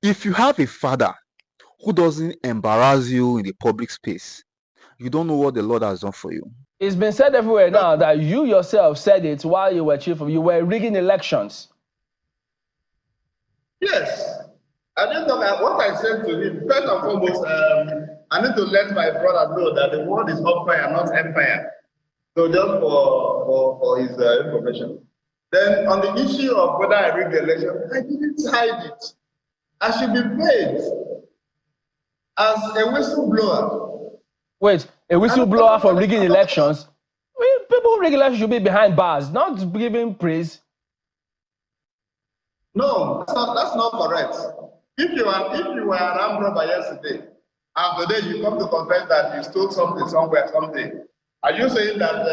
If you have a father who doesn't embarrass you in the public space, you don't know what the Lord has done for you. It's been said everywhere now that you yourself said it while you were chief of, you were rigging elections. Yes. I didn't know what I said to him. First and foremost, I need to let my brother know that the word is umpire, not empire. So just for his information. Then on the issue of whether I rigged the election, I didn't hide it. I should be paid as a whistleblower. Wait, a whistleblower for rigging elections? People who rig elections should be behind bars, not giving praise. No, that's not correct. If you were an armed robber yesterday, and today you come to confess that you stole something somewhere, something, are you saying that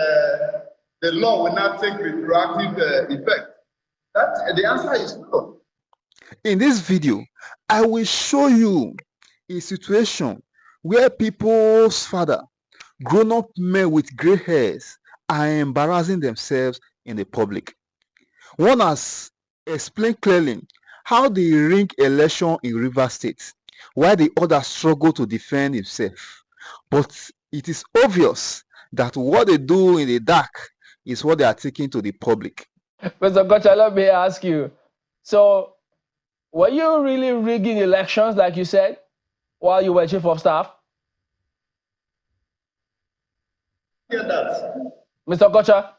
the law will not take retroactive effect? The answer is no. In this video, I will show you a situation where people's father, grown-up men with gray hairs, are embarrassing themselves in the public. One has explained clearly how they rig election in Rivers State, while the other struggle to defend himself. But it is obvious that what they do in the dark is what they are taking to the public. Mr. Kocha, let me ask you. So, were you really rigging elections, like you said, while you were chief of staff? Hear that. Mr. Kocha,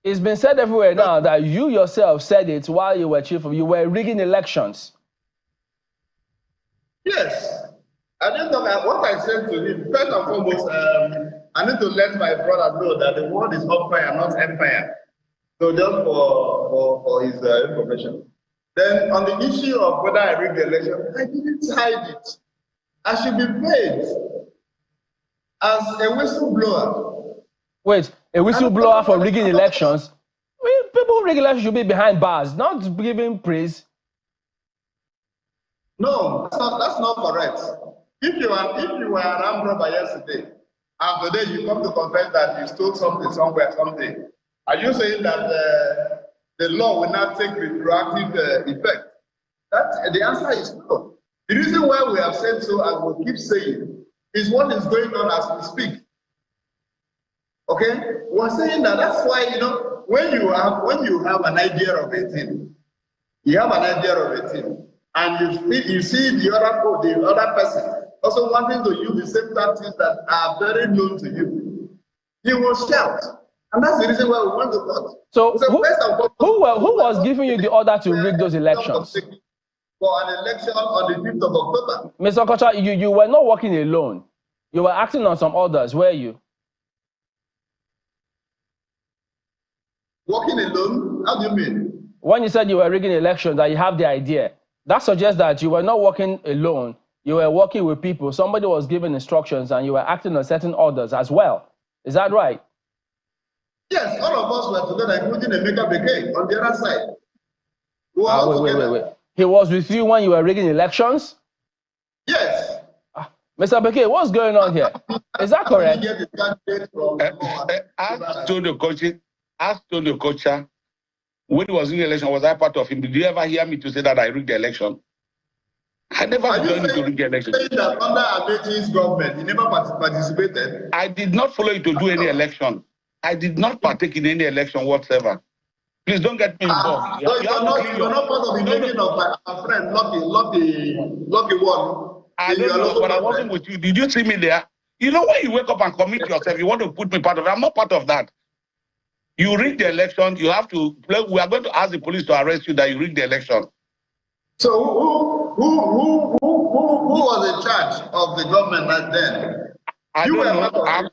it's been said everywhere now that you yourself said it while you were chief of, you were rigging elections. Yes. I didn't know what I said to him. First and foremost, I need to let my brother know that the word is umpire, not empire. So just for his information. Then on the issue of whether I rigged the election, I didn't hide it. I should be paid as a whistleblower. Wait, a whistleblower for rigging elections? People who rig elections should be behind bars, not giving praise. No, that's not correct. If you were an armed robber yesterday, and today you come to confess that you stole something somewhere, something, are you saying that the law will not take retroactive effect? The answer is no. The reason why we have said so and we keep saying is what is going on as we speak. Okay, we're saying that's why when you have an idea of a thing, and you see the other person also wanting to use the same tactics that are very known to you, you will shout. And that's the reason why we want to court. So who was giving you the order to rig those elections? For an election on the 5th of October. Mr. Kocha, you were not working alone. You were acting on some orders, were you? Working alone? How do you mean? When you said you were rigging elections, that you have the idea, that suggests that you were not working alone. You were working with people. Somebody was giving instructions and you were acting on certain orders as well. Is that right? Yes, all of us were together, including Emeka Bekay on the other side. Wait. He was with you when you were rigging elections? Yes. Mr. Bekay, what's going on here? Is that correct? Ask Tony Kocha, when he was in the election, was I part of him? Did you ever hear me to say that I rigged the election? I never joined to rig the election. Saying that under Amaechi's government, he never participated? I did not follow you to do any election. I did not partake in any election whatsoever. Please don't get me involved. So you're not part of the making of my friend, Lucky One. I don't know, but I wasn't with you. Did you see me there? You know, when you wake up and commit yourself, you want to put me part of it. I'm not part of that. You rigged the election, you have to play. We are going to ask the police to arrest you that you rigged the election. So who was in charge of the government back then? I don't know. I'm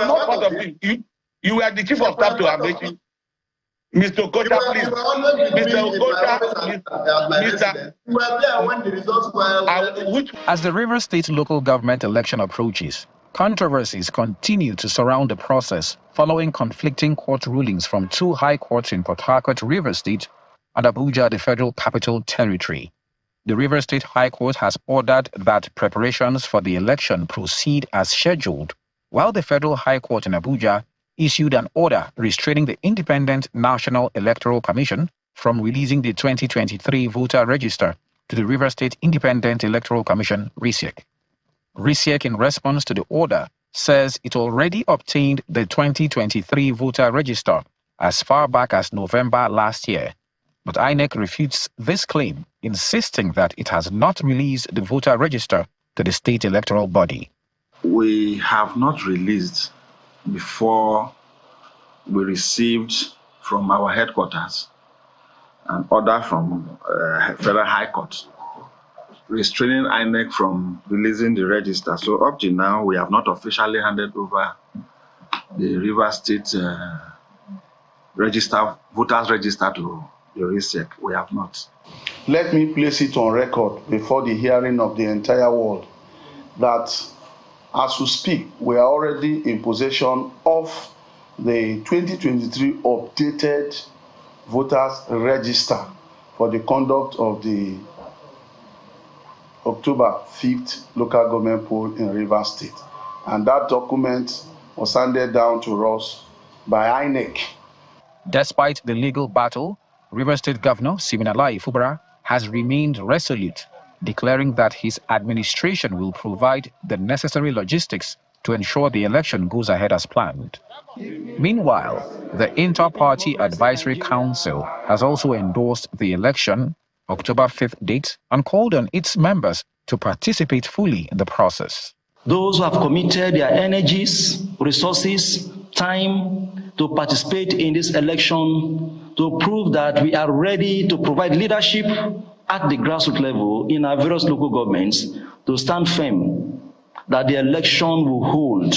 not part of it. You were the chief of staff to Amaechi. Mr. Kocha, please. Mr. Kocha, you were there when the results were. As the Rivers State local government election approaches, controversies continue to surround the process following conflicting court rulings from two high courts in Port Harcourt, Rivers State, and Abuja, the Federal Capital Territory. The Rivers State High Court has ordered that preparations for the election proceed as scheduled, while the Federal High Court in Abuja issued an order restraining the Independent National Electoral Commission from releasing the 2023 voter register to the Rivers State Independent Electoral Commission, RISEC. RISEC, in response to the order, says it already obtained the 2023 voter register as far back as November last year. But INEC refutes this claim, insisting that it has not released the voter register to the state electoral body. We have not released before we received from our headquarters an order from Federal High Court restraining INEC from releasing the register. So up to now, we have not officially handed over the Rivers State voters register to the RISEC. We have not. Let me place it on record before the hearing of the entire world that as we speak, we are already in possession of the 2023 updated voters register for the conduct of the October 5th local government poll in Rivers State. And that document was handed down to us by INEC. Despite the legal battle, Rivers State Governor Siminalayi Fubara has remained resolute, declaring that his administration will provide the necessary logistics to ensure the election goes ahead as planned. Meanwhile, the Inter-Party Advisory Council has also endorsed the election, October 5th date, and called on its members to participate fully in the process. Those who have committed their energies, resources, time to participate in this election to prove that we are ready to provide leadership at the grassroots level in our various local governments to stand firm that the election will hold.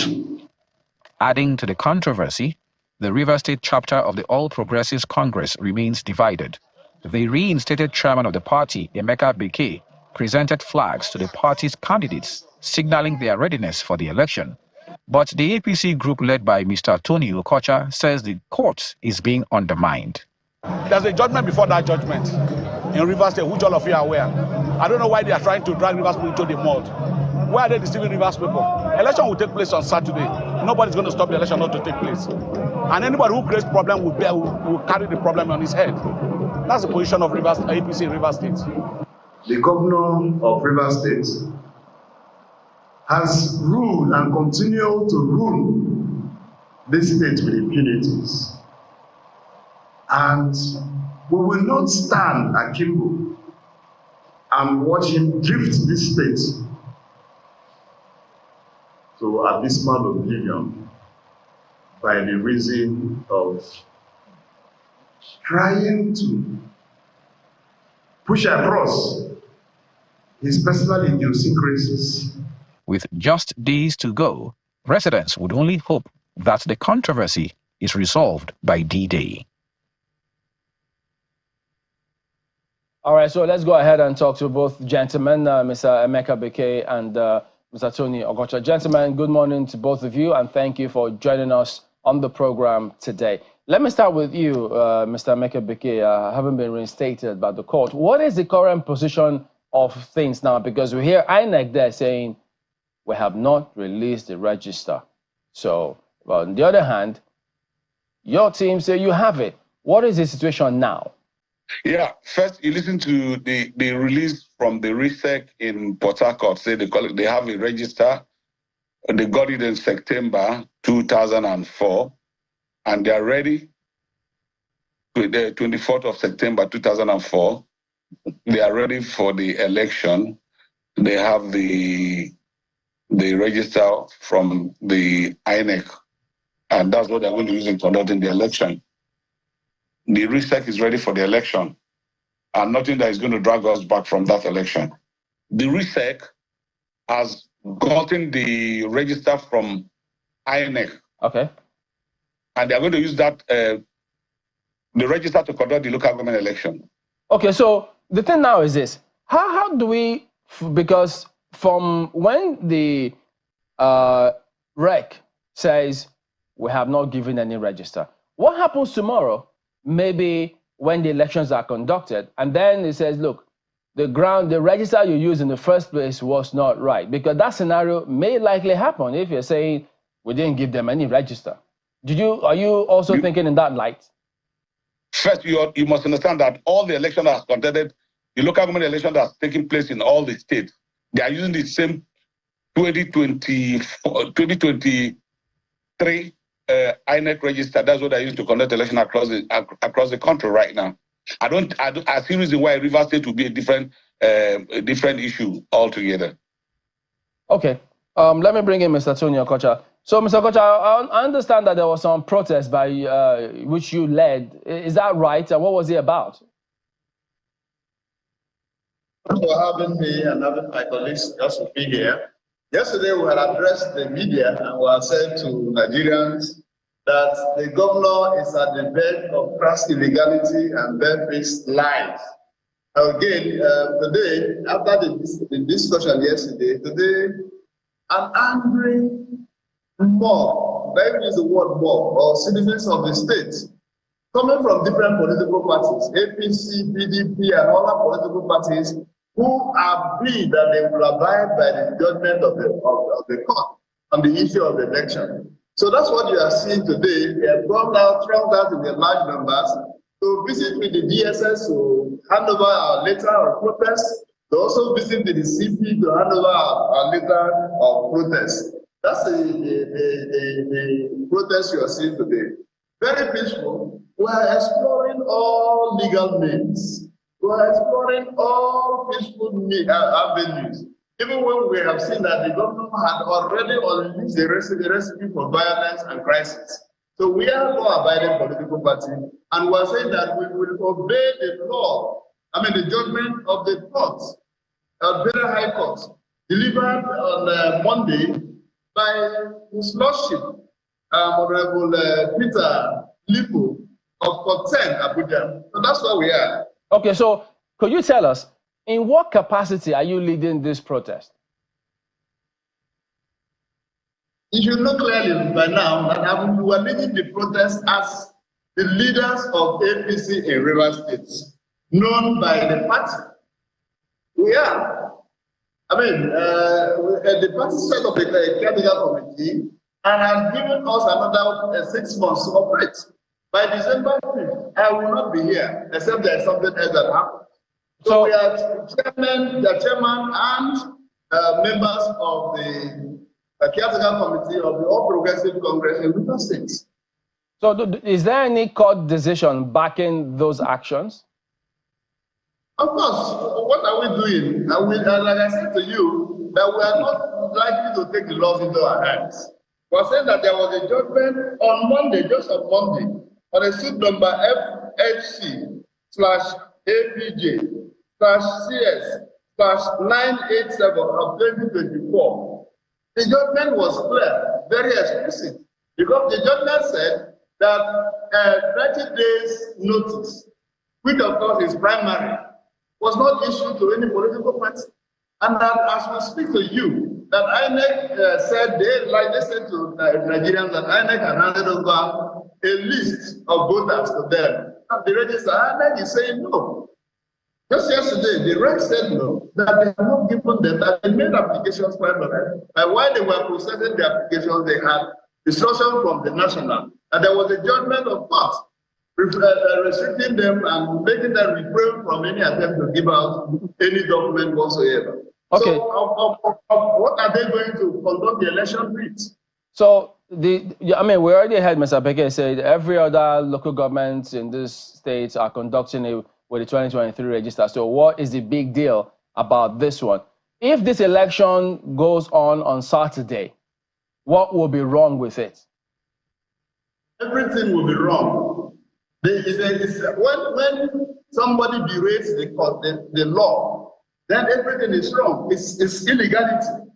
Adding to the controversy, the Rivers State chapter of the All Progressives Congress remains divided. The reinstated chairman of the party, Emeka Bekee, presented flags to the party's candidates, signaling their readiness for the election. But the APC group led by Mr. Tony Okocha says the court is being undermined. There's a judgment before that judgment in Rivers State, which all of you are aware. I don't know why they are trying to drag Rivers people into the mud. Why are they deceiving Rivers people? Election will take place on Saturday. Nobody's going to stop the election not to take place. And anybody who creates problem will carry the problem on his head. That's the position of APC in Rivers State. The governor of Rivers State has ruled and continue to rule this state with impunities. And we will not stand akimbo and watch him drift this state to abysmal oblivion by the reason of trying to push across his personal idiosyncrasies. With just days to go, residents would only hope that the controversy is resolved by D-Day. All right, so let's go ahead and talk to both gentlemen, Mr. Emeka Bekee and Mr. Tony Okocha. Gentlemen, good morning to both of you, and thank you for joining us on the program today. Let me start with you, Mr. Emeka Bekee, having been reinstated by the court. What is the current position of things now? Because we hear INEC there saying, we have not released the register. So, well, on the other hand, your team say you have it. What is the situation now? Yeah, first you listen to the release from the RISEC in Port Harcourt. Say they have a register. They got it in September 2004, and they are ready. The 24th of September 2004, they are ready for the election. They have the register from the INEC, and that's what they're going to use in conducting the election. The RISEC is ready for the election, and nothing that is going to drag us back from that election. The RISEC has gotten the register from INEC. Okay. And they're going to use that, the register to conduct the local government election. Okay, so the thing now is this. How do we, because from when the REC says we have not given any register, what happens tomorrow? Maybe when the elections are conducted, and then it says, look, the register you used in the first place was not right, because that scenario may likely happen if you're saying we didn't give them any register. Are you also thinking in that light? First, you must understand that all the elections that are contested, the local government election that's taking place in all the states, they are using the same 2023 INEC register. That's what they use to conduct election across the country right now. I see reason why Rivers State will be a different issue altogether. Okay. Let me bring in Mr. Tony Okocha. So, Mr. Okocha, I understand that there was some protest by which you led. Is that right? And what was it about? Thanks for having me and having my colleagues just to be here. Yesterday, we had addressed the media and we had said to Nigerians that the governor is at the bed of crass illegality and barefaced lies. Again, today, after the discussion yesterday, today, an angry mob, let me use the word mob, or citizens of the state, coming from different political parties, APC, PDP, and other political parties, who agree that they will abide by the judgment of the court on the issue of the election. So that's what you are seeing today. They have thronged out in the large numbers to visit with the DSS to hand over our letter of protest. They also visit with the CP to hand over our letter of protest. That's the protest you are seeing today. Very peaceful. We are exploring all legal means. We are exploring all peaceful avenues. Even when we have seen that the government had already unleashed the recipe for violence and crisis. So we are a law-abiding political party, and we are saying that we will obey the law, the judgment of the courts, very high courts, delivered on Monday by His Lordship, Honorable Peter Lipo of Court 10, Abuja. So that's where we are. Okay, so could you tell us, in what capacity are you leading this protest? You should know clearly by now that we are leading the protest as the leaders of APC in Rivers State, known by the party. We are. The party set up a caretaker committee and has given us another 6 months to operate. By December 5th, I will not be here, except there is something else that happens. So we are the chairman and members of the caretaker committee of the All Progressive Congress in Rivers State. So is there any court decision backing those actions? Of course. What are we doing? Like I said to you, that we are not likely to take the laws into our hands. We are saying that there was a judgment on Monday, just on Monday, on a suit number FHC/APJ/CS/987 of 2024. The judgment was clear, very explicit, because the judgment said that 30 days notice, which of course is primary, was not issued to any political party. And that as we speak to you, that INEC said, they said to Nigerians that INEC had handed over a list of voters to them. And the register, INEC is saying no. Just yesterday, the reg said no, that they have not given them, that they made applications by while they were processing the applications, they had instruction from the national, and there was a judgment of court restricting them and making them refrain from any attempt to give out any document whatsoever. Okay. So, what are they going to conduct the election with? So, we already heard Mr. Beke say every other local government in this state are conducting it with the 2023 register. So, what is the big deal about this one? If this election goes on Saturday, what will be wrong with it? Everything will be wrong. When somebody berates the law, then everything is wrong. It's illegality.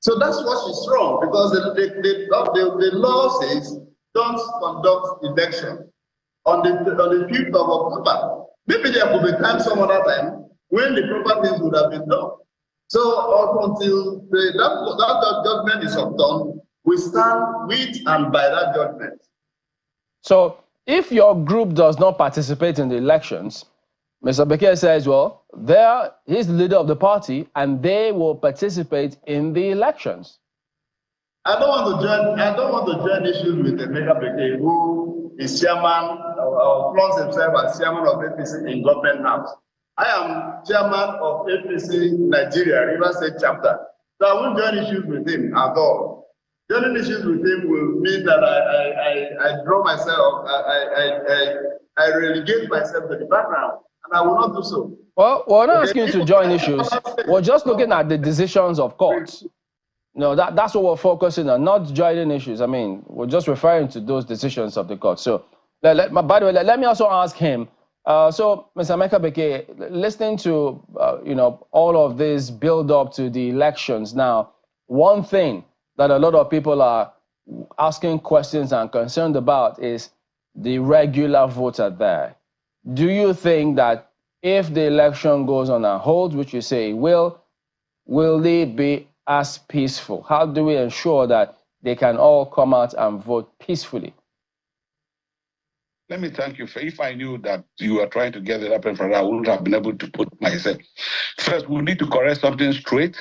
So that's what is wrong, because the law says don't conduct election on the 5th of October. Maybe there could be time some other time when the proper things would have been done. So until that judgment is updone, we stand with and by that judgment. So if your group does not participate in the elections, Mr. Beke says, well, he's the leader of the party and they will participate in the elections. I don't want to join issues with Emeka Beke, who is chairman flaunts himself as chairman of APC in government house. I am chairman of APC Nigeria, River State chapter. So I won't join issues with him at all. Joining issues with him will mean that I draw myself, I relegate myself to the background, and I will not do so. Well, we're not asking you to join issues. We're just looking at the decisions of courts. No, that's what we're focusing on, not joining issues. I mean, we're just referring to those decisions of the court. So, by the way, let me also ask him. So, Mr. Amaechi Bekee, listening to all of this build up to the elections now, one thing that a lot of people are asking questions and concerned about is the regular voter there. Do you think that if the election goes on a hold, which you say it will it be as peaceful? How do we ensure that they can all come out and vote peacefully? Let me thank you. If I knew that you were trying to get it up in front, I wouldn't have been able to put myself. First, we need to correct something straight.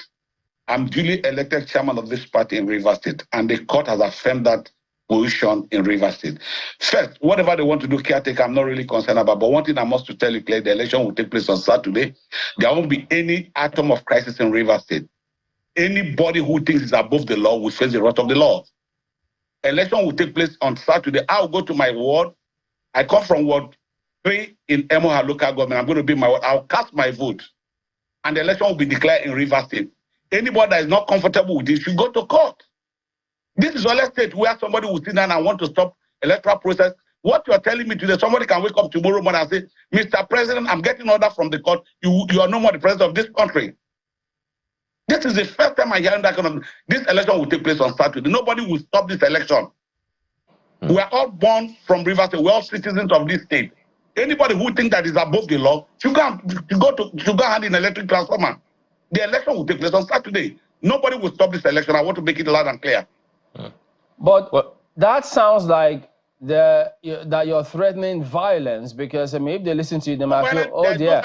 I'm duly elected chairman of this party in Rivers State, and the court has affirmed that position in Rivers State. First, whatever they want to do caretaker, I'm not really concerned about. But one thing I must tell you clearly, the election will take place on Saturday. There won't be any atom of crisis in Rivers State. Anybody who thinks is above the law will face the wrath of the law. Election will take place on Saturday. I'll go to my ward. I come from Ward 3 in Emoha local government. I'm going to be my ward. I'll cast my vote. And the election will be declared in Rivers State. Anybody that is not comfortable with it should go to court. This is a state where somebody will sit down and want to stop electoral process. What you are telling me today, somebody can wake up tomorrow morning and say, Mr. President, I'm getting order from the court. You are no more the president of this country. This is the first time I'm hearing that kind of. This election will take place on Saturday. Nobody will stop this election. We are all born from Rivers State. We're all citizens of this state. Anybody who thinks that is above the law should go hand in electric transformer. The election will take place on Saturday. Nobody will stop this election. I want to make it loud and clear. But that sounds like that you're threatening violence, because I mean, if they listen to you, they might feel, oh dear,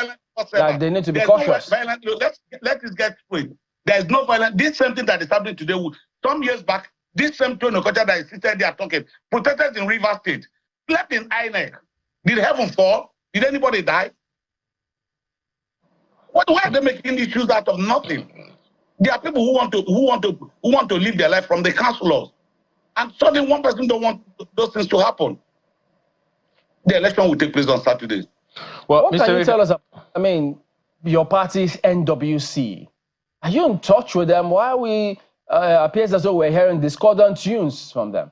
that they need to be cautious. Let us get straight. There is no violence. This same thing that is happening today, some years back, this same Tony Okocha that is sitting there talking, protested in Rivers State, slept in INEC. Did heaven fall? Did anybody die? Why are they making issues out of nothing? There are people who want to live their life from the councillors, and suddenly one person don't want those things to happen. The election will take place on Saturday. Well, what can you tell us? I mean, your party's NWC. Are you in touch with them? Why are we appears as though we're hearing discordant tunes from them?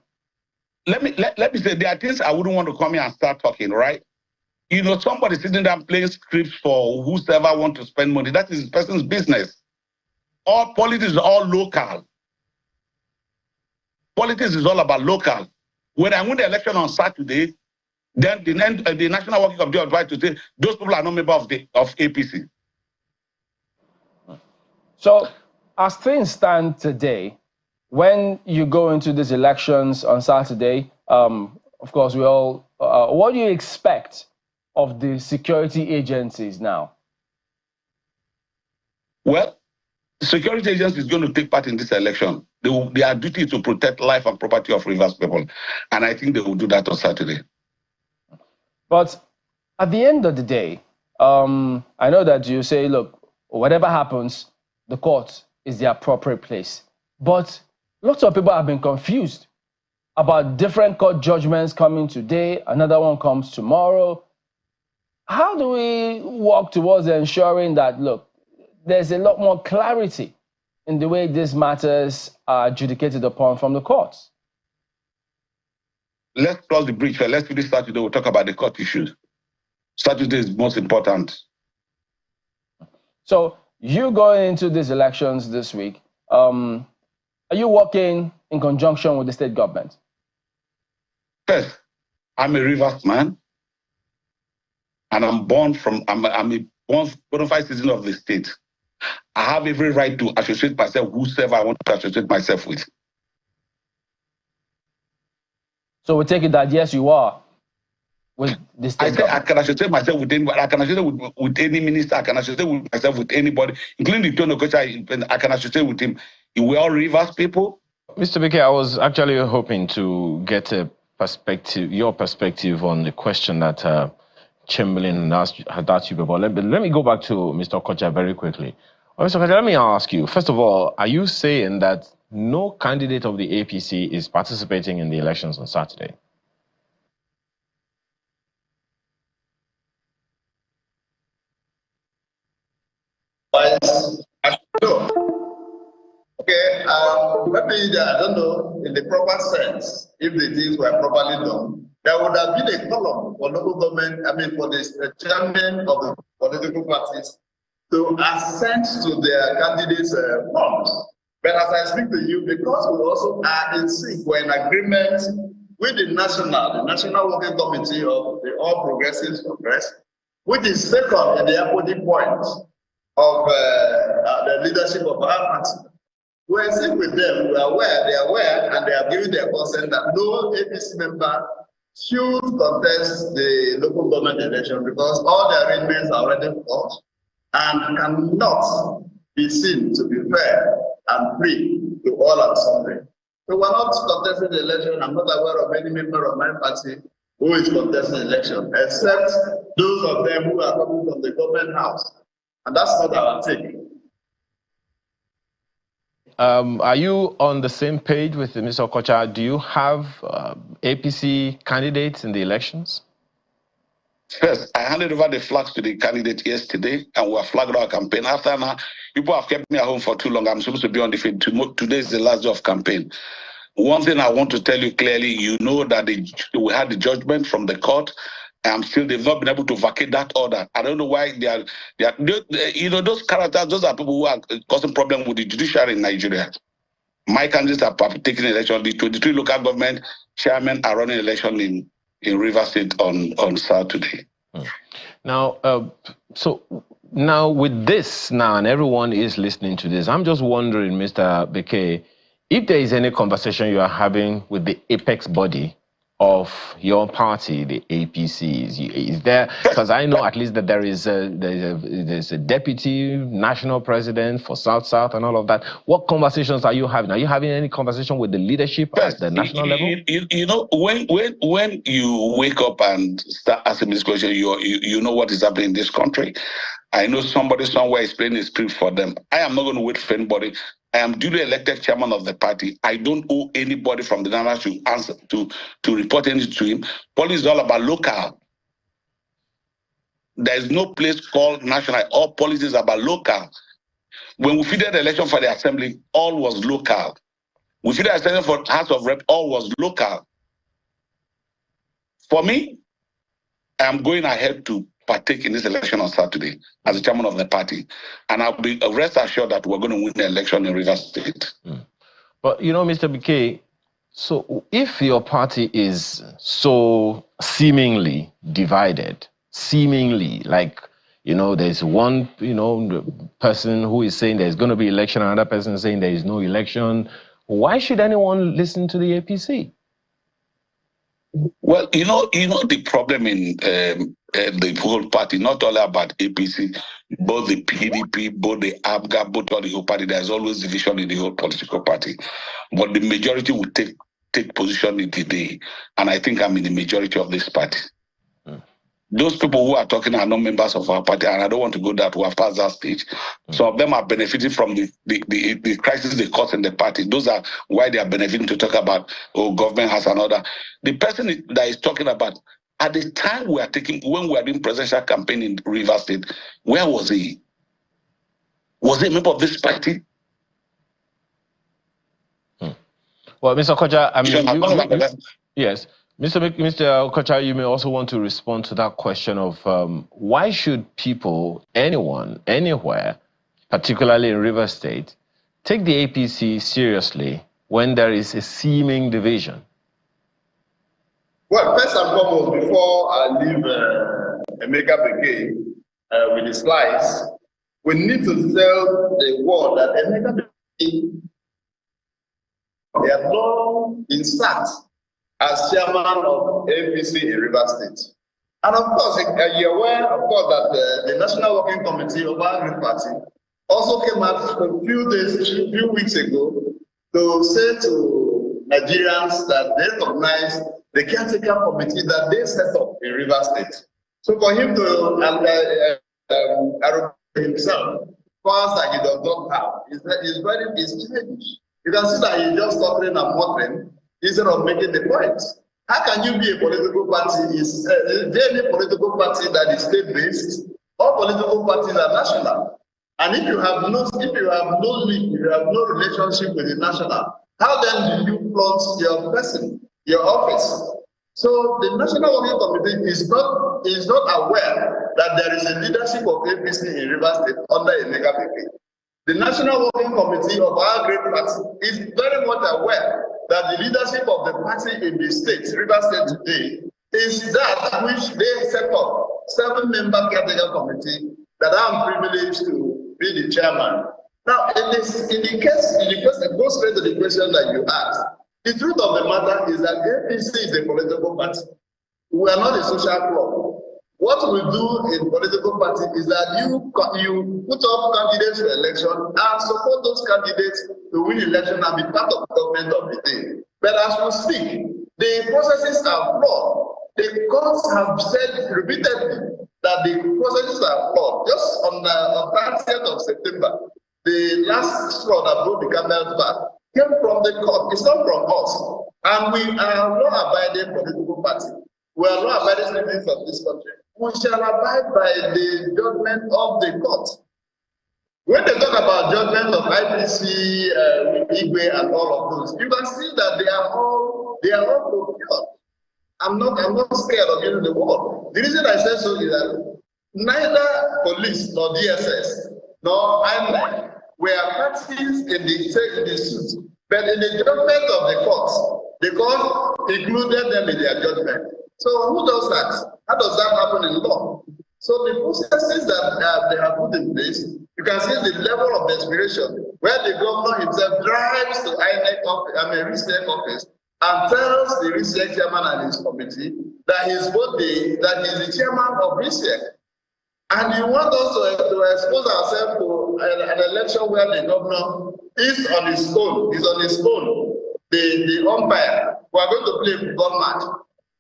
Let me say, there are things I wouldn't want to come here and start talking, right? You know, somebody sitting there playing scripts for whoever want to spend money. That is his person's business. All politics is all local. Politics is all about local. When I win the election on Saturday, then the National Working Committee will try to say those people are not members of APC. So, as things stand today, when you go into these elections on Saturday, of course, we all, what do you expect of the security agencies now? Well, the security agency is going to take part in this election. Their duty is to protect life and property of Rivers people. And I think they will do that on Saturday. But at the end of the day, I know that you say, look, whatever happens, the court is the appropriate place. But lots of people have been confused about different court judgments coming today. Another one comes tomorrow. How do we work towards ensuring that, look, there's a lot more clarity in the way these matters are adjudicated upon from the courts? Let's cross the bridge. Let's finish Saturday. We'll talk about the court issues. Saturday is most important. So you going into these elections this week, are you working in conjunction with the state government? First, I'm a Rivers man, and I'm a bona fide citizen of the state. I have every right to associate myself with whoever I want to associate myself with. So we take it that yes, you are with the state government. I can associate myself with anybody. I can associate with any minister. I can associate myself with anybody, including the Tony Okocha. I can associate with him. We all Rivers people. Mr. Bekee, I was actually hoping to get a perspective, your perspective on the question that Chamberlain had asked you before. Let me go back to Mr. Okocha very quickly. Mr. Okocha, let me ask you, first of all, are you saying that no candidate of the APC is participating in the elections on Saturday? Okay, maybe I don't know, in the proper sense, if the things were properly done, there would have been a column for local government, for the chairman of the political parties to assent to their candidates' forms. But as I speak to you, because we also are in sync, we're in agreement with the National Working Committee of the All Progressives Congress, which is second in the equity point of the leadership of our party. We're in sync with them, they are aware, and they have given their consent that no APC member should contest the local government election because all the arrangements are already fought and cannot be seen to be fair and free to all and sundry. So we're not contesting the election. I'm not aware of any member of my party who is contesting the election, except those of them who are coming from the government house. And that's not our take. Are you on the same page with Mr. Okocha? Do you have APC candidates in the elections? Yes, I handed over the flags to the candidate yesterday, and we have flagged our campaign. After now, people have kept me at home for too long. I'm supposed to be on the field. Today is the last day of campaign. One thing I want to tell you clearly, you know that we had the judgment from the court. They've not been able to vacate that order. I don't know why they are those characters, those are people who are causing problems with the judiciary in Nigeria. My candidates are taking election. The 23 local government chairmen are running election in Rivers State on Saturday. Now, so now with this now, and everyone is listening to this, I'm just wondering, Mr. Bekay, if there is any conversation you are having with the apex body of your party, the APC, is there? Because I know at least that there's a deputy national president for South and all of that. What conversations are you having? Are you having any conversation with the leadership at the national level? You know, when you wake up and start asking this question, you know what is happening in this country. I know somebody somewhere is playing a script for them. I am not going to wait for anybody. I am duly elected chairman of the party. I don't owe anybody from the national to answer to report anything to him. Police is all about local. There is no place called national. All policy is about local. When we fielded the election for the assembly, all was local. We fielded the election for House of Rep, all was local. For me, I am going ahead to partake in this election on Saturday as the chairman of the party. And I'll be rest assured that we're going to win the election in Rivers State. But, you know, Mr. Bekay, so if your party is so seemingly divided, like, you know, there's one, person who is saying there's going to be election, another person saying there is no election, why should anyone listen to the APC? Well, you know the problem in the whole party, not only about APC, both the PDP, both the ABGA, both all the whole party, there's always division in the whole political party. But the majority will take position in the day. And I think I'm in the majority of this party. Those people who are talking are not members of our party, and I don't want to go that way past that stage. Some of them are benefiting from the crisis they caused in the party. Those are why they are benefiting to talk about, government has another. The person that is talking about, at the time when we are doing presidential campaign in Rivers State, where was he? Was he a member of this party? Well, Mr. Okocha, I mean, yes. Mr. Okocha, you may also want to respond to that question of why should people, anyone, anywhere, particularly in Rivers State, take the APC seriously when there is a seeming division? Well, first and foremost, before I leave Emeka Bekay with the slides, we need to tell the world that Emeka Bekay, they have long been sat as chairman of APC in Rivers State. And of course, you're aware, of course, that the National Working Committee of our Green Party also came out a few weeks ago to say to Nigerians that they recognize the caretaker committee that they set up in Rivers State. So for him to arrogate himself, powers that he does not have, is childish. You can see that he's just stuttering and muttering instead of making the point. How can you be a political party? Is there any political party that is state-based? All political parties are national. And if you have no link, if you have no relationship with the national, how then do you flaunt your person, your office? So the National Working Committee is not aware that there is a leadership of APC in Rivers State under a Amaechi. The National Working Committee of our great party is very much aware that the leadership of the party in the state, Rivers State today, is that which they set up, 7-member caretaker committee that I'm privileged to be the chairman. Now, in the case, it goes straight to the question that you asked. The truth of the matter is that APC is a political party. We are not a social club. What we do in political party is that you put up candidates for election and support those candidates to win election and be part of the government of the day. But as we speak, the processes are flawed. The courts have said repeatedly that the processes are flawed. Just on the 30th of September, the last straw that broke the camel's back came from the court. It's not from us. And we are law-abiding political party. We are law-abiding citizens of this country. We shall abide by the judgment of the court. When they talk about judgment of IPC, Igwe, and all of those, you can see that they are all procured. I'm not scared of using the word. The reason I say so is that neither police nor DSS nor IMEC were parties in the suit, but in the judgment of the court, the court included them in their judgment. So who does that? How does that happen in law? So the processes that they have put in place, you can see the level of desperation where the governor himself drives to RISEC office and tells the RISEC chairman and his committee that he's the chairman of RISEC. And you want us to expose ourselves to an election where the governor is on his own. He's on his own. The umpire, who are going to play a football match,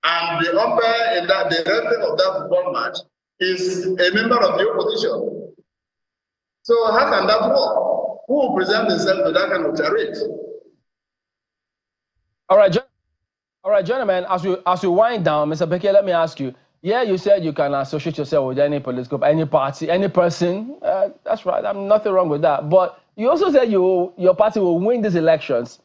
and the umpire in that, the referee of that football match, is a member of the opposition. So how can that work? Who will present himself to that kind of charade? All right, gentlemen. As we wind down, Mr. Beke, let me ask you. Yeah, you said you can associate yourself with any political, any party, any person. That's right. I'm nothing wrong with that. But you also said your party will win these elections.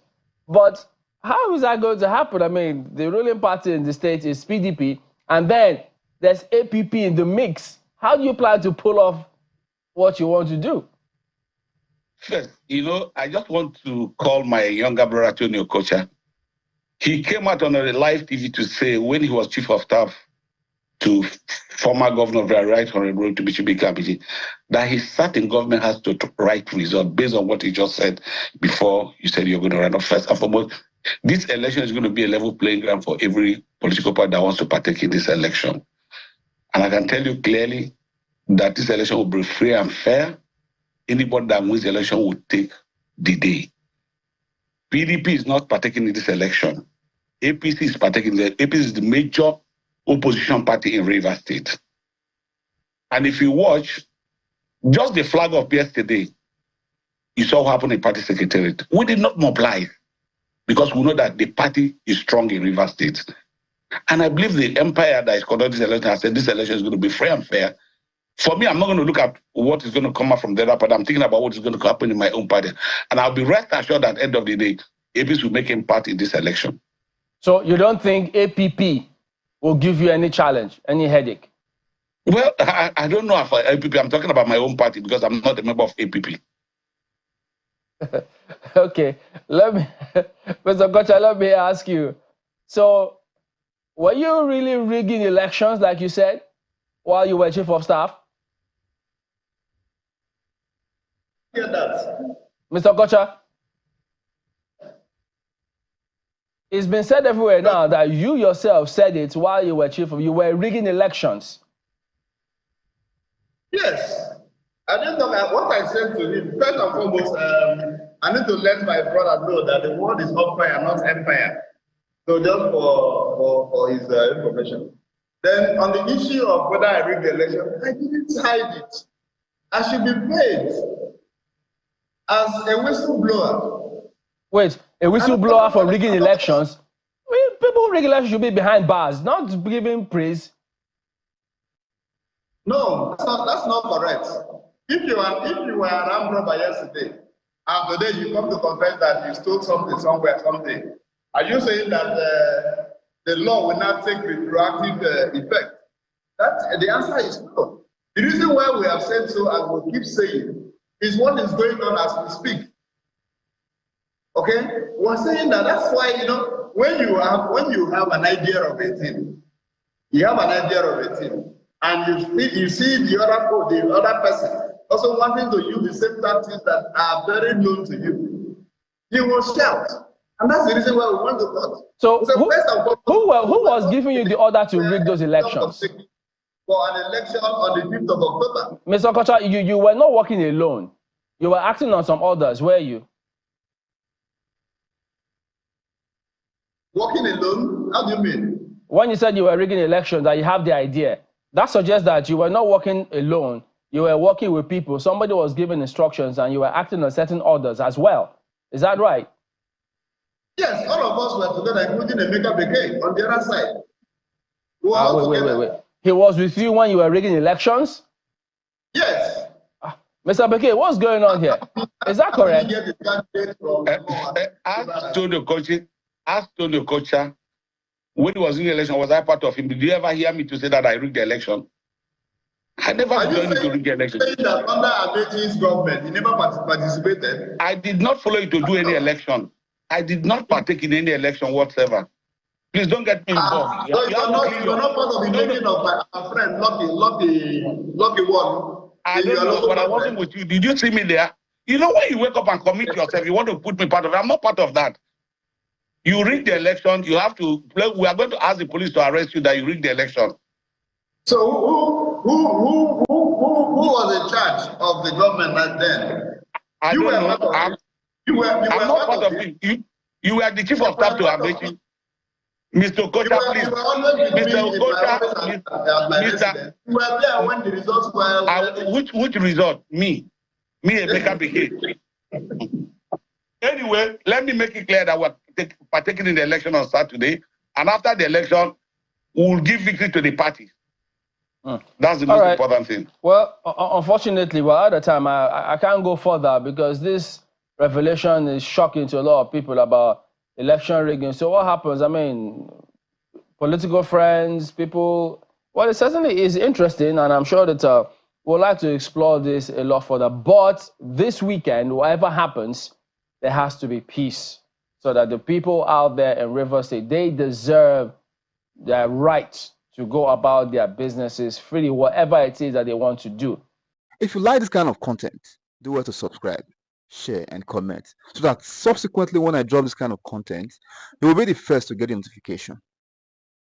But how is that going to happen? I mean, the ruling party in the state is PDP, and then there's APP in the mix. How do you plan to pull off what you want to do? First, I just want to call my younger brother, Tony Okocha. He came out on a live TV to say when he was chief of staff to former governor of the Right Honorable to Bishop Kamiji, that his certain government has to write result based on what he just said before you said you're going to run off. First and foremost, this election is going to be a level playing ground for every political party that wants to partake in this election. And I can tell you clearly that this election will be free and fair. Anybody that wins the election will take the day. PDP is not partaking in this election. APC is partaking. APC is the major opposition party in Rivers State. And if you watch, just the flag of yesterday, you saw what happened in party secretariat. We did not mobilize because we know that the party is strong in Rivers State. And I believe the empire that is conducting this election has said this election is going to be free and fair. For me, I'm not going to look at what is going to come out from the other party. I'm thinking about what is going to happen in my own party. And I'll be rest assured that at the end of the day, APC will make him part in this election. So you don't think APP will give you any challenge, any headache? Well, I don't know if APP. I'm talking about my own party because I'm not a member of APP. Okay. Mr. Kocha, let me ask you. So were you really rigging elections, like you said, while you were chief of staff? Yeah, that. Mr. Kocha? It's been said everywhere now that you yourself said it while you were chief of, you were rigging elections. Yes. I didn't know what I said to him. First and foremost, I need to let my brother know that the word is umpire, not empire. So just for his information. Then on the issue of whether I rigged the election, I didn't hide it. I should be paid as a whistleblower. Wait, a whistleblower for rigging elections? People who rig elections should be behind bars, not giving praise. No, that's not correct. If you were an armed robber yesterday, and today you come to confess that you stole something somewhere, something, are you saying that the law will not take retroactive effect? The answer is no. The reason why we have said so and will keep saying is what is going on as we speak. Okay, we're saying that's why when you have an idea of a thing, and you see the other person also wanting to use the same tactics that are very known to you, you will shout. And that's the reason why we want to vote. So who was giving you the order to rig those elections? For an election on the 5th of October. Mr. Okocha, you were not working alone. You were acting on some orders, were you? Working alone? How do you mean? When you said you were rigging elections, that you have the idea, that suggests that you were not working alone. You were working with people. Somebody was giving instructions and you were acting on certain orders as well. Is that right? Yes, all of us were together, including Emeka Bekay on the other side. Wait. He was with you when you were rigging elections? Yes. Mr. Bekay, what's going on here? Is that correct? Ask Tony Okocha, when he was in the election, was I part of him? Did you ever hear me to say that I rigged the election? I never joined to rig the election. Saying that under Amaechi's government, he never participated? I did not follow you to do any election. I did not partake in any election whatsoever. Please don't get me involved. You're not part of the making of my friend, Lucky One. I don't know, but I wasn't with you. Did you see me there? You know, when you wake up and commit yourself, you want to put me part of it. I'm not part of that. You rigged the election, you have to play. We are going to ask the police to arrest you that you rigged the election. So who was in charge of the government back then? I don't know. I'm not part of it. You were the chief of staff to Amaechi. Mr. Okocha, please. Mr. Okocha, you were there when the results were. Which result? Me, Emeka Bekay. Anyway, let me make it clear that we're partaking in the election on Saturday, and after the election, we'll give victory to the party. That's the most important thing. Well, unfortunately, at the time, I can't go further because this revelation is shocking to a lot of people about election rigging. So what happens? I mean, political friends, people, well, it certainly is interesting, and I'm sure that we'd like to explore this a lot further. But this weekend, whatever happens, there has to be peace so that the people out there in Rivers State, they deserve their right to go about their businesses freely, whatever it is that they want to do. If you like this kind of content, do well to subscribe, share, and comment so that subsequently when I drop this kind of content, you will be the first to get the notification.